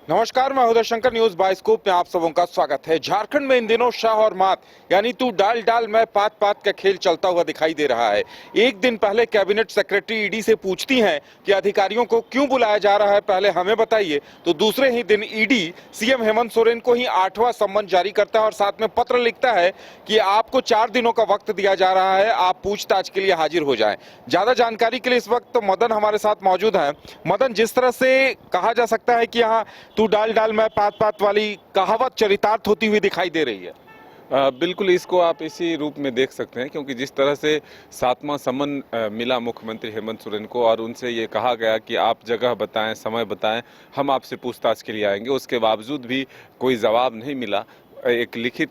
नमस्कार, मैं Uday Shankar. News bioscope में आप सबों का स्वागत है। झारखंड में इन दिनों शाह और मात यानी तू डाल डाल मैं पात पात का खेल चलता हुआ दिखाई दे रहा है। एक दिन पहले कैबिनेट सेक्रेटरी ईडी से पूछती हैं कि अधिकारियों को क्यों बुलाया जा रहा है, पहले हमें बताइए, तो दूसरे ही दिन ईडी सीएम हेमंत सोरेन को ही 8वां सम्मन जारी करता है और साथ में पत्र लिखता है कि आपको 4 दिनों का वक्त दिया जा रहा है, आप पूछताछ के लिए हाजिर हो जाएं। ज्यादा जानकारी के लिए इस वक्त मदन हमारे साथ मौजूद हैं। मदन, जिस तरह से कहा जा सकता है कि यहाँ तू डाल डाल मैं पात पात वाली कहावत चरितार्थ होती हुई दिखाई दे रही है। बिल्कुल इसको आप इसी रूप में देख सकते हैं, क्योंकि जिस तरह से 7वां सम्मन मिला मुख्यमंत्री हेमंत सोरेन को और उनसे ये कहा गया कि आप जगह बताएं, समय बताएं, हम आपसे पूछताछ के लिए आएंगे, उसके बावजूद भी कोई जवाब नहीं मिला। एक लिखित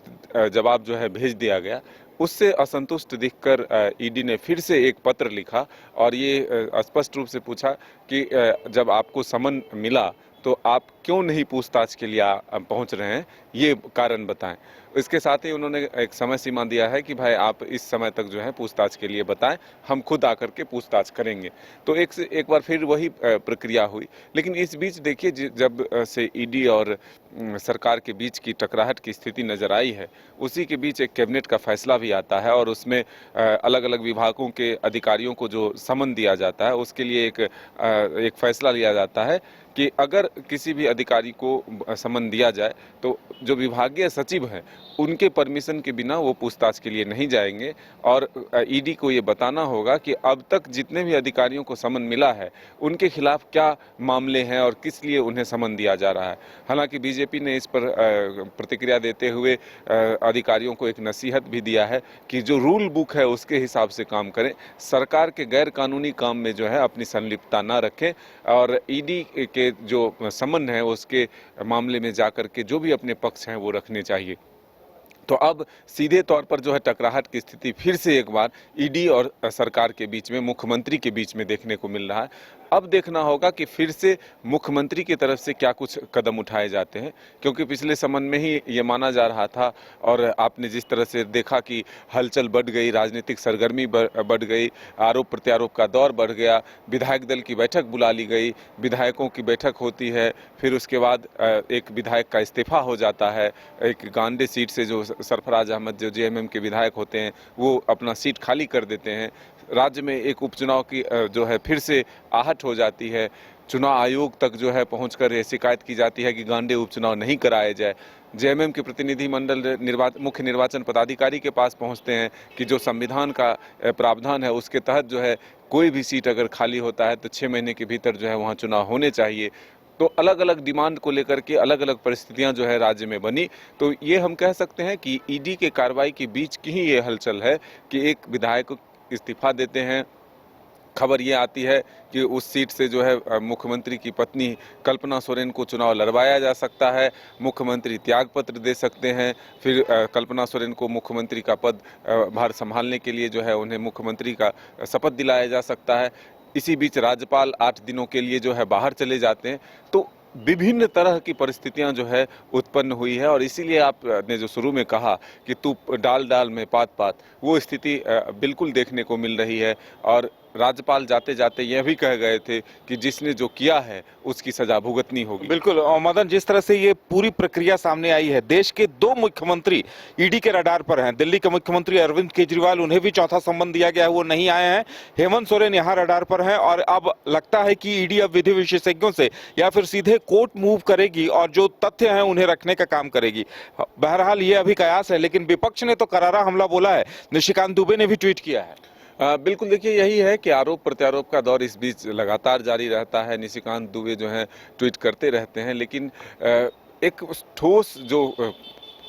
जवाब जो है भेज दिया गया। उससे असंतुष्ट दिखकर ईडी ने फिर से एक पत्र लिखा और ये स्पष्ट रूप से पूछा कि जब आपको समन मिला तो आप क्यों नहीं पूछताछ के लिए पहुंच रहे हैं, ये कारण बताएं। इसके साथ ही उन्होंने एक समय सीमा दिया है कि भाई आप इस समय तक जो है पूछताछ के लिए बताएं, हम खुद आकर के पूछताछ करेंगे। तो एक बार फिर वही प्रक्रिया हुई। लेकिन इस बीच देखिए, जब से ईडी और सरकार के बीच की टकराहट की स्थिति नजर आई है, उसी के बीच एक कैबिनेट का फैसला भी आता है और उसमें अलग अलग विभागों के अधिकारियों को जो समन दिया जाता है उसके लिए एक फैसला लिया जाता है कि अगर किसी भी अधिकारी को समन दिया जाए तो जो विभागीय सचिव हैं उनके परमिशन के बिना वो पूछताछ के लिए नहीं जाएंगे और ईडी को ये बताना होगा कि अब तक जितने भी अधिकारियों को समन मिला है उनके खिलाफ क्या मामले हैं और किस लिए उन्हें समन दिया जा रहा है। हालांकि बीजेपी ने इस पर प्रतिक्रिया देते हुए अधिकारियों को एक नसीहत भी दिया है कि जो रूल बुक है उसके हिसाब से काम करें, सरकार के गैर कानूनी काम में जो है अपनी संलिप्तता ना रखें और ईडी के जो समन है उसके मामले में जाकर के जो भी अपने पक्ष हैं वो रखने चाहिए। तो अब सीधे तौर पर जो है टकराहट की स्थिति फिर से एक बार ईडी और सरकार के बीच में, मुख्यमंत्री के बीच में देखने को मिल रहा है। अब देखना होगा कि फिर से मुख्यमंत्री की तरफ से क्या कुछ कदम उठाए जाते हैं, क्योंकि पिछले समन में ही ये माना जा रहा था और आपने जिस तरह से देखा कि हलचल बढ़ गई, राजनीतिक सरगर्मी बढ़ गई, आरोप प्रत्यारोप का दौर बढ़ गया, विधायक दल की बैठक बुला ली गई, विधायकों की बैठक होती है, फिर उसके बाद एक विधायक का इस्तीफा हो जाता है। एक गांडे सीट से जो सरफराज अहमद जो जेएमएम के विधायक होते हैं वो अपना सीट खाली कर देते हैं। राज्य में एक उपचुनाव की जो है फिर से आहट हो जाती है। चुनाव आयोग तक जो है पहुंचकर ये शिकायत की जाती है कि गांडे उपचुनाव नहीं कराए जाए। जेएमएम के प्रतिनिधि मंडल मुख्य निर्वाचन पदाधिकारी के पास पहुंचते हैं कि जो संविधान का प्रावधान है उसके तहत जो है कोई भी सीट अगर खाली होता है तो 6 महीने के भीतर जो है वहाँ चुनाव होने चाहिए। तो अलग अलग डिमांड को लेकर के अलग अलग परिस्थितियां जो है राज्य में बनी। तो ये हम कह सकते हैं कि ईडी के कार्रवाई के बीच की ही ये हलचल है कि एक विधायक इस्तीफा देते हैं। खबर ये आती है कि उस सीट से जो है मुख्यमंत्री की पत्नी कल्पना सोरेन को चुनाव लड़वाया जा सकता है, मुख्यमंत्री त्यागपत्र दे सकते हैं, फिर कल्पना सोरेन को मुख्यमंत्री का पद भार संभालने के लिए जो है उन्हें मुख्यमंत्री का शपथ दिलाया जा सकता है। इसी बीच राज्यपाल 8 दिनों के लिए जो है बाहर चले जाते हैं। तो विभिन्न तरह की परिस्थितियां जो है उत्पन्न हुई है और इसीलिए आपने जो शुरू में कहा कि तू डाल डाल में पात पात, वो स्थिति बिल्कुल देखने को मिल रही है। और राज्यपाल जाते जाते यह भी कह गए थे कि जिसने जो किया है उसकी सजा भुगतनी होगी। बिल्कुल। और मदन, जिस तरह से ये पूरी प्रक्रिया सामने आई है, देश के 2 मुख्यमंत्री ईडी के रडार पर हैं। दिल्ली के मुख्यमंत्री अरविंद केजरीवाल, उन्हें भी 4था सम्मन दिया गया है, वो नहीं आए हैं। हेमंत सोरेन यहाँ रडार पर हैं और अब लगता है कि ईडी अब विधि विशेषज्ञों से या फिर सीधे कोर्ट मूव करेगी और जो तथ्य हैं उन्हें रखने का काम करेगी। बहरहाल ये अभी कयास है, लेकिन विपक्ष ने तो करारा हमला बोला है। निशिकांत दुबे ने भी ट्वीट किया है। बिल्कुल, देखिए यही है कि आरोप प्रत्यारोप का दौर इस बीच लगातार जारी रहता है। निशिकांत दुबे जो हैं ट्वीट करते रहते हैं, लेकिन एक ठोस जो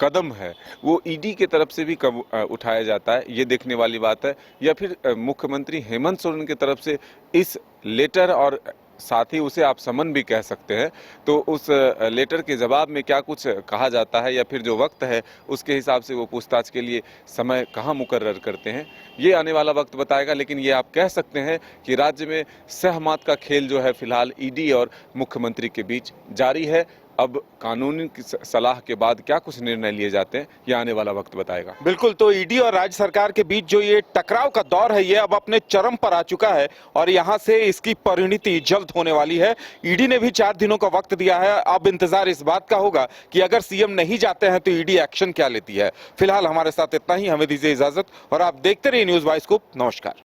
कदम है वो ईडी के तरफ से भी कब उठाया जाता है, ये देखने वाली बात है, या फिर मुख्यमंत्री हेमंत सोरेन की तरफ से इस लेटर और साथ ही उसे आप समन भी कह सकते हैं, तो उस लेटर के जवाब में क्या कुछ कहा जाता है या फिर जो वक्त है उसके हिसाब से वो पूछताछ के लिए समय कहाँ मुकर्रर करते हैं, ये आने वाला वक्त बताएगा। लेकिन ये आप कह सकते हैं कि राज्य में सहमत का खेल जो है फिलहाल ईडी और मुख्यमंत्री के बीच जारी है। अब कानूनी की सलाह के बाद क्या कुछ निर्णय लिए जाते हैं, यह आने वाला वक्त बताएगा। बिल्कुल, तो ईडी और राज्य सरकार के बीच जो ये टकराव का दौर है ये अब अपने चरम पर आ चुका है और यहां से इसकी परिणति जल्द होने वाली है। ईडी ने भी 4 दिनों का वक्त दिया है। अब इंतजार इस बात का होगा कि अगर सीएम नहीं जाते हैं तो ईडी एक्शन क्या लेती है। फिलहाल हमारे साथ इतना ही, हमें दीजिए इजाजत और आप देखते रहिए न्यूज़ बाइस्कोप। नमस्कार।